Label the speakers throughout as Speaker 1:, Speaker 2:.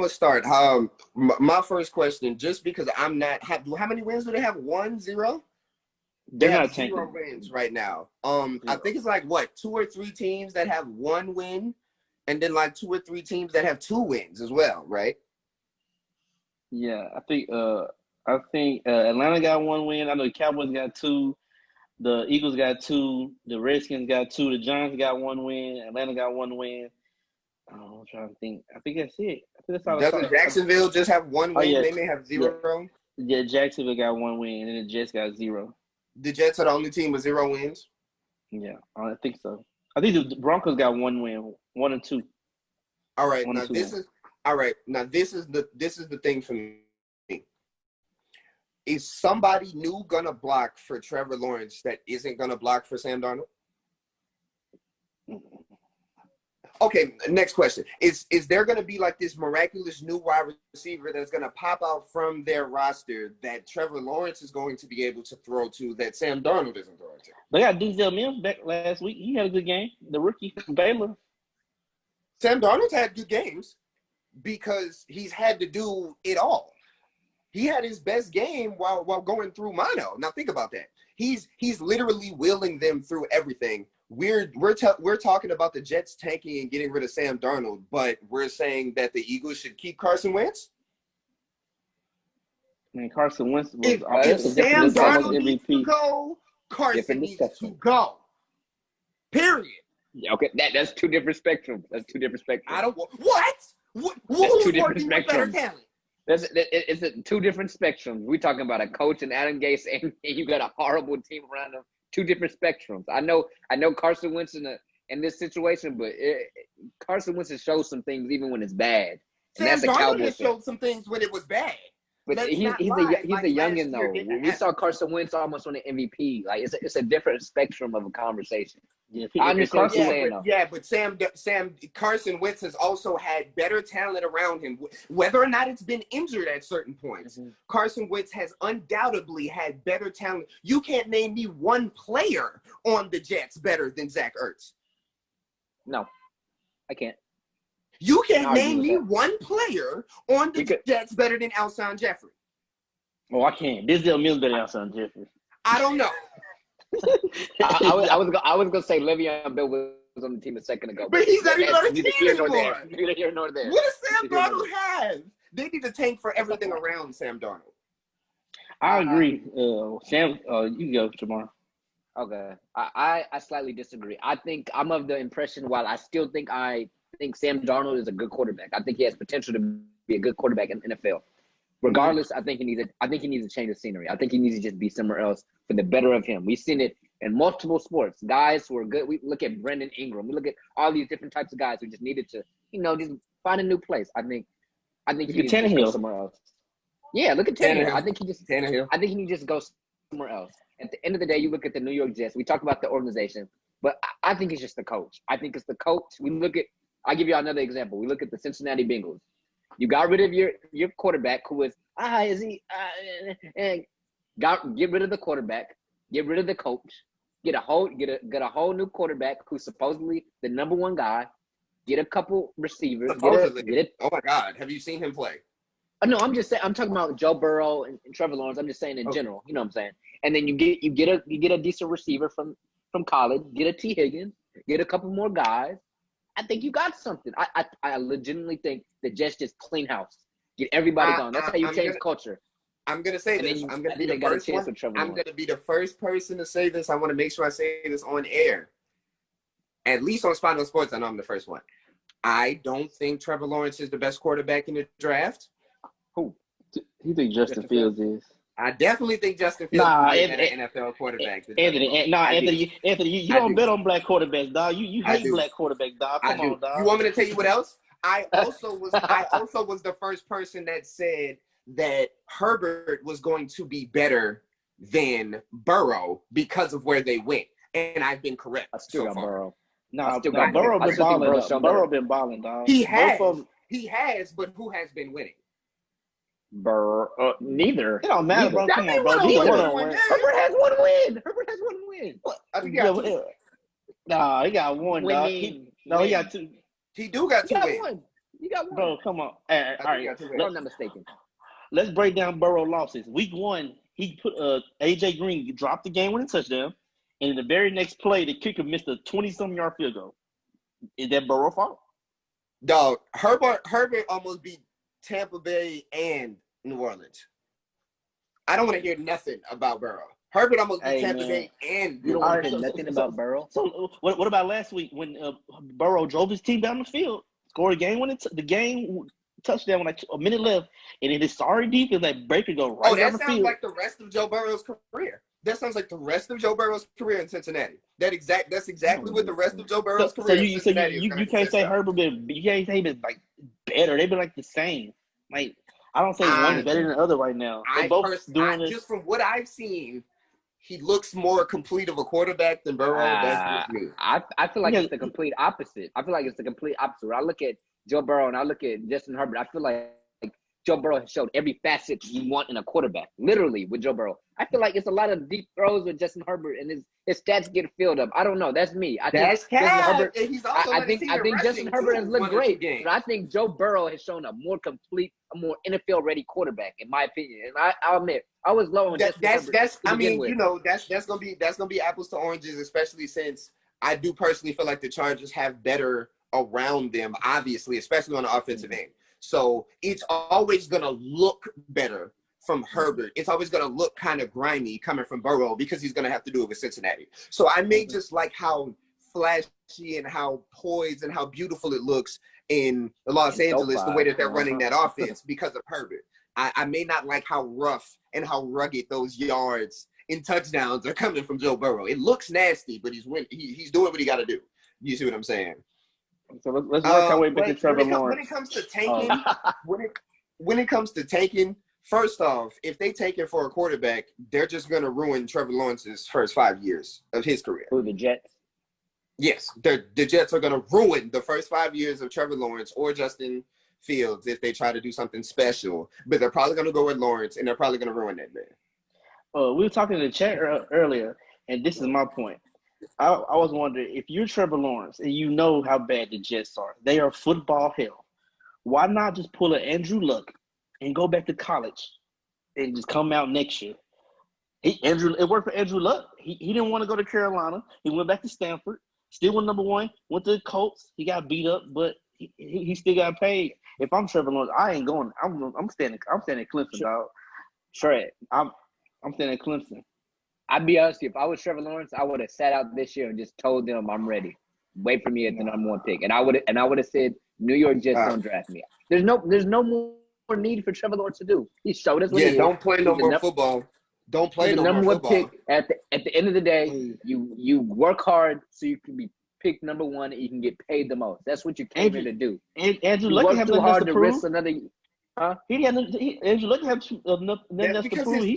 Speaker 1: gonna start. My first question, just because I'm not how many wins do they have? 1-0? They
Speaker 2: They're
Speaker 1: have
Speaker 2: not
Speaker 1: 0
Speaker 2: tanking.
Speaker 1: wins right now. I think it's like what 2 or 3 teams that have 1 win, and then like 2 or 3 teams that have 2 wins as well, right?
Speaker 2: Yeah, I think Atlanta got 1 win. I know the Cowboys got 2. The Eagles got 2. The Redskins got 2. The Giants got 1 win. Atlanta got 1 win. I'm trying to think. I think that's it. I think that's all.
Speaker 1: Doesn't Jacksonville just have 1 win?
Speaker 2: Yeah.
Speaker 1: They may have 0.
Speaker 2: Yeah, Jacksonville got 1 win, and the Jets got 0.
Speaker 1: The Jets are the only team with 0 wins.
Speaker 2: Yeah, I think so. I think the Broncos got 1 win, 1 and 2.
Speaker 1: All right, now this is the thing for me. Is somebody new gonna block for Trevor Lawrence that isn't gonna block for Sam Darnold? Okay, next question. Is there gonna be like this miraculous new wide receiver that's gonna pop out from their roster that Trevor Lawrence is going to be able to throw to that Sam Darnold isn't throwing to?
Speaker 2: They got Denzel Mims back last week. He had a good game. The rookie from Baylor.
Speaker 1: Sam Darnold's had good games because he's had to do it all. He had his best game while going through mono. Now think about that. He's literally wheeling them through everything. We're talking about the Jets tanking and getting rid of Sam Darnold, but we're saying that the Eagles should keep Carson Wentz.
Speaker 2: And Carson Wentz was
Speaker 1: if Sam Darnold needs to go, Carson needs to go. Period.
Speaker 3: Yeah, okay, that's 2 different spectrums.
Speaker 1: I don't what?
Speaker 3: That's 2 different
Speaker 1: better
Speaker 3: spectrums.
Speaker 1: talent?
Speaker 3: It's 2 different spectrums. We're talking about a coach and Adam Gase, and you got a horrible team around him. 2 different spectrums. I know Carson Wentz in this situation, but Carson Wentz has showed some things even when it's bad. And
Speaker 1: Sam
Speaker 3: that's a
Speaker 1: Darnold
Speaker 3: Cowboys
Speaker 1: has showed some things when it was bad.
Speaker 3: But he's a youngin' though. We saw Carson Wentz almost win an MVP. Like it's a different spectrum of a conversation.
Speaker 2: Yeah,
Speaker 3: I understand what you're saying though.
Speaker 1: But Carson Wentz has also had better talent around him, whether or not it's been injured at certain points. Mm-hmm. Carson Wentz has undoubtedly had better talent. You can't name me one player on the Jets better than Zach Ertz.
Speaker 3: No, I can't.
Speaker 1: You can't name me one player on the Jets better than Alshon Jeffrey.
Speaker 2: Oh, I can't. Denzel Mims better than Alshon Jeffrey.
Speaker 1: I don't know.
Speaker 3: I was gonna say Le'Veon Bell was on the team a second ago,
Speaker 1: but he's not even on the team anymore.
Speaker 3: Neither here nor there.
Speaker 1: What does Sam Darnold have? They need to tank for everything around Sam Darnold.
Speaker 2: I agree. Sam, you go tomorrow.
Speaker 3: Okay, I slightly disagree. I think I'm of the impression, while I still think Sam Darnold is a good quarterback. I think he has potential to be a good quarterback in the NFL. Regardless, I think he needs a change of scenery. I think he needs to just be somewhere else for the better of him. We've seen it in multiple sports. Guys who are good. We look at Brendan Ingram. We look at all these different types of guys who just needed to, just find a new place. I think he needs to go somewhere else. Yeah, look at Tannehill. I think he needs to just go somewhere else. At the end of the day, you look at the New York Jets. We talk about the organization, but I think it's just the coach. I think it's the coach. I'll give you another example. We look at the Cincinnati Bengals. You got rid of your quarterback who was get rid of the quarterback, get rid of the coach, get a whole new quarterback who's supposedly the number 1 guy, get a couple receivers.
Speaker 1: Oh my God, have you seen him play?
Speaker 3: No, I'm just saying. I'm talking about Joe Burrow and Trevor Lawrence. I'm just saying in general. You know what I'm saying? And then you get a decent receiver from college. Get a T. Higgins. Get a couple more guys. I think you got something. I legitimately think the Jets just clean house. Get everybody gone. That's how you change culture.
Speaker 1: I'm going to say this. I'm going to be the first one. I'm going to be the first person to say this. I want to make sure I say this on air. At least on Spot on Sports, I know I'm the first one. I don't think Trevor Lawrence is the best quarterback in the draft.
Speaker 2: Who? You think Justin Fields is?
Speaker 1: I definitely think Justin Fields is an NFL quarterback.
Speaker 2: Anthony, you don't bet on black quarterbacks, dog. You hate black quarterbacks, dog. Come on, dog.
Speaker 1: You want me to tell you what else? I also was the first person that said that Herbert was going to be better than Burrow because of where they went, and I've been correct.
Speaker 3: I still got Burrow.
Speaker 2: Burrow been balling, dog.
Speaker 1: He has, but who has been winning?
Speaker 3: Neither.
Speaker 2: It don't matter, bro. Come on, bro.
Speaker 3: Herbert has 1 win.
Speaker 1: I think he got 2.
Speaker 2: Nah, he got 1, dog. He got 2.
Speaker 1: He got 2 wins.
Speaker 3: You got one.
Speaker 2: Bro, come on. All
Speaker 1: I
Speaker 2: right.
Speaker 1: think that's
Speaker 3: If I'm not mistaken.
Speaker 2: Let's break down Burrow losses. Week 1, he put AJ Green dropped the game winning touchdown, and in the very next play, the kicker missed a 20-something yard field goal. Is that Burrow fault?
Speaker 1: Dog, Herbert almost beat Tampa Bay and New Orleans. I don't want to hear nothing about Burrow. Herbert almost beat Tampa Bay and
Speaker 3: You
Speaker 1: New
Speaker 3: don't want
Speaker 1: Orleans.
Speaker 3: to hear nothing about Burrow.
Speaker 2: So what about last week when Burrow drove his team down the field, scored a game-winning touchdown with like a minute left, and in his sorry defense, that breaker go right down the field.
Speaker 1: That sounds like the rest of Joe Burrow's career. That sounds like the rest of Joe Burrow's career in Cincinnati. That's exactly what the rest of Joe Burrow's career in Cincinnati is.
Speaker 2: You can't say Herbert been, you can't say been like better. They've been like the same. Like I don't say one's better than the other right now.
Speaker 1: Just from what I've seen, he looks more complete of a quarterback than Burrow. That's just me.
Speaker 3: I feel like it's the complete opposite. I feel like it's the complete opposite. When I look at Joe Burrow and I look at Justin Herbert, I feel like Joe Burrow has showed every facet you want in a quarterback, literally, with Joe Burrow. I feel like it's a lot of deep throws with Justin Herbert, and his stats get filled up. I don't know. That's me. I think Justin Herbert has looked great, but I think Joe Burrow has shown a more complete, a more NFL-ready quarterback, in my opinion. And I'll admit, I was low on Justin Herbert. That's
Speaker 1: gonna be apples to oranges, especially since I do personally feel like the Chargers have better around them, obviously, especially on the offensive end. So it's always going to look better from Herbert. It's always going to look kind of grimy coming from Burrow because he's going to have to do it with Cincinnati. So I may just like how flashy and how poised and how beautiful it looks in Los Angeles, the way that they're running that offense because of Herbert. I may not like how rough and how rugged those yards and touchdowns are coming from Joe Burrow. It looks nasty, but he's doing what he got to do. You see what I'm saying?
Speaker 2: So let's work our way back to Trevor Lawrence.
Speaker 1: When it comes to tanking, when it comes to tanking, first off, if they take it for a quarterback, they're just going to ruin Trevor Lawrence's first 5 years of his career.
Speaker 3: Who, the Jets?
Speaker 1: Yes, the Jets are going to ruin the first 5 years of Trevor Lawrence or Justin Fields if they try to do something special. But they're probably going to go with Lawrence, and they're probably going to ruin that man.
Speaker 2: We were talking in the chat earlier, and this is my point. I was wondering, if you're Trevor Lawrence and you know how bad the Jets are, they are football hell. Why not just pull an Andrew Luck and go back to college and just come out next year? It worked for Andrew Luck. He didn't want to go to Carolina. He went back to Stanford. Still went number 1. Went to the Colts. He got beat up, but he still got paid. If I'm Trevor Lawrence, I ain't going. I'm staying at Clemson, dog.
Speaker 3: Sure.
Speaker 2: I'm staying at Clemson.
Speaker 3: I'd be honest with you, if I was Trevor Lawrence, I would have sat out this year and just told them I'm ready. Wait for me at the number 1 pick. And I would have said, New York Jets don't draft me. There's no more need for Trevor Lawrence to do. He showed us what he is.
Speaker 1: Don't play no more football. Don't play no more football.
Speaker 3: Number 1 pick. At the end of the day, you work hard so you can be picked number 1 and you can get paid the most. That's what you came here to do.
Speaker 2: Andrew Luck have
Speaker 3: too hard
Speaker 2: to
Speaker 3: risk
Speaker 2: prove.
Speaker 3: another. Huh?
Speaker 2: Andrew Luck have nothing else to prove.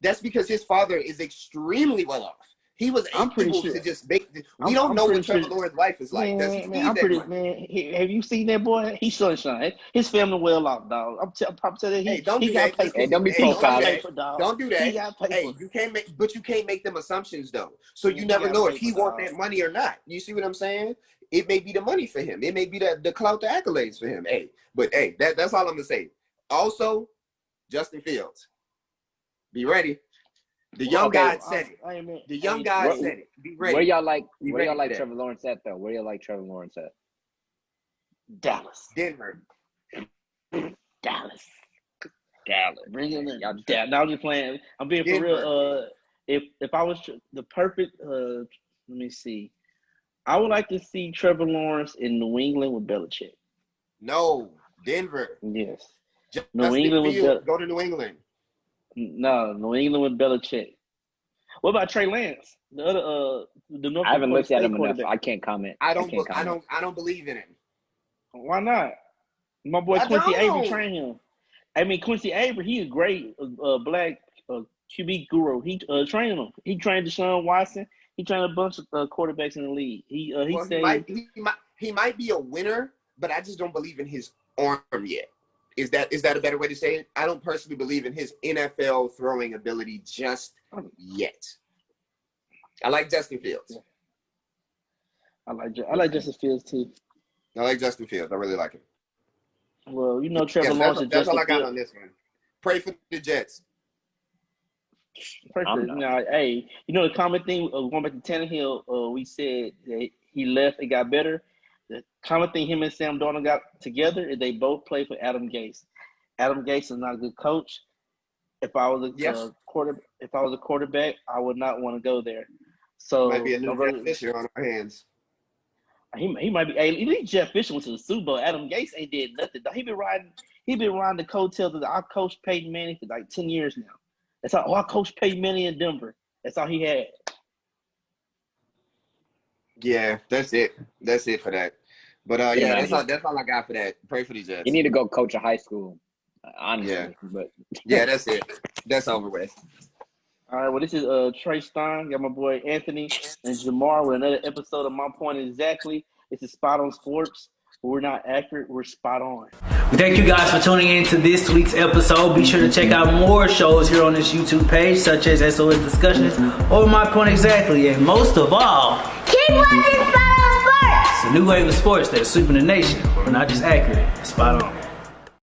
Speaker 1: That's because his father is extremely well off. He was able to just make. We don't know what Trevor Lawrence's life is like.
Speaker 2: Have you seen that boy? He's sunshine. His family well off, dog. I'm telling you,
Speaker 3: don't
Speaker 2: be profiling.
Speaker 1: Don't do that. Hey, you can't make them assumptions though. So you never know if he want that money or not. You see what I'm saying? It may be the money for him. It may be the clout, the accolades for him. That's all I'm gonna say. Also, Justin Fields, be ready. The young guy said it. The young guy said it. Be ready.
Speaker 3: Where y'all like Trevor Lawrence at though? Where y'all like Trevor Lawrence at?
Speaker 2: Dallas.
Speaker 1: Denver.
Speaker 2: Dallas. Bring him in. Now I'm just playing. I'm being for real. If I was the perfect, let me see. I would like to see Trevor Lawrence in New England with Belichick.
Speaker 1: No, Denver.
Speaker 2: Yes.
Speaker 1: New England go to New England.
Speaker 2: No, New England with Belichick. What about Trey Lance? The other,
Speaker 3: I haven't looked at him enough. I can't comment.
Speaker 1: I don't believe in him.
Speaker 2: Why not? My boy Quincy Avery trained him. I mean, Quincy Avery, he is great. Black QB guru. He trained him. He trained Deshaun Watson. He trained a bunch of quarterbacks in the league. He
Speaker 1: might be a winner, but I just don't believe in his arm yet. Is that a better way to say it? I don't personally believe in his NFL throwing ability just yet. I like Justin Fields.
Speaker 2: I like Justin Fields too.
Speaker 1: I like Justin Fields. I really like him.
Speaker 2: Well, you know, Trevor Lawrence is
Speaker 1: that's
Speaker 2: just
Speaker 1: all I got on this one. Pray for the Jets.
Speaker 2: Hey, you know the common thing going back to Tannehill, we said that he left, it got better. The common thing him and Sam Darnold got together is they both play for Adam Gase. Adam Gase is not a good coach. If I was a quarterback, I would not want to go there. So
Speaker 1: might be a new Jeff Fisher on our hands.
Speaker 2: He might be. Hey, at least Jeff Fisher went to the Super Bowl. Adam Gase ain't did nothing. He been riding the coattails of our coach Peyton Manning for like 10 years now. That's all. I coached Peyton Manning in Denver. That's all he had.
Speaker 1: Yeah, that's it. That's it for that. But that's all I got for that. Pray for the Jets.
Speaker 3: You need to go coach a high school, honestly.
Speaker 1: Yeah.
Speaker 3: But
Speaker 1: yeah, that's it. That's over with.
Speaker 2: All right, well, this is Trey Stein. Got my boy Anthony and Jamar with another episode of My Point Exactly. This is Spot On Sports. We're not accurate. We're spot on.
Speaker 4: We thank you guys for tuning in to this week's episode. Be sure to check out more shows here on this YouTube page, such as SOS Discussions or My Point Exactly. And most of all,
Speaker 5: keep watching Spot On Sports.
Speaker 4: It's a new wave of sports that's sweeping the nation. We're not just accurate. Spot on.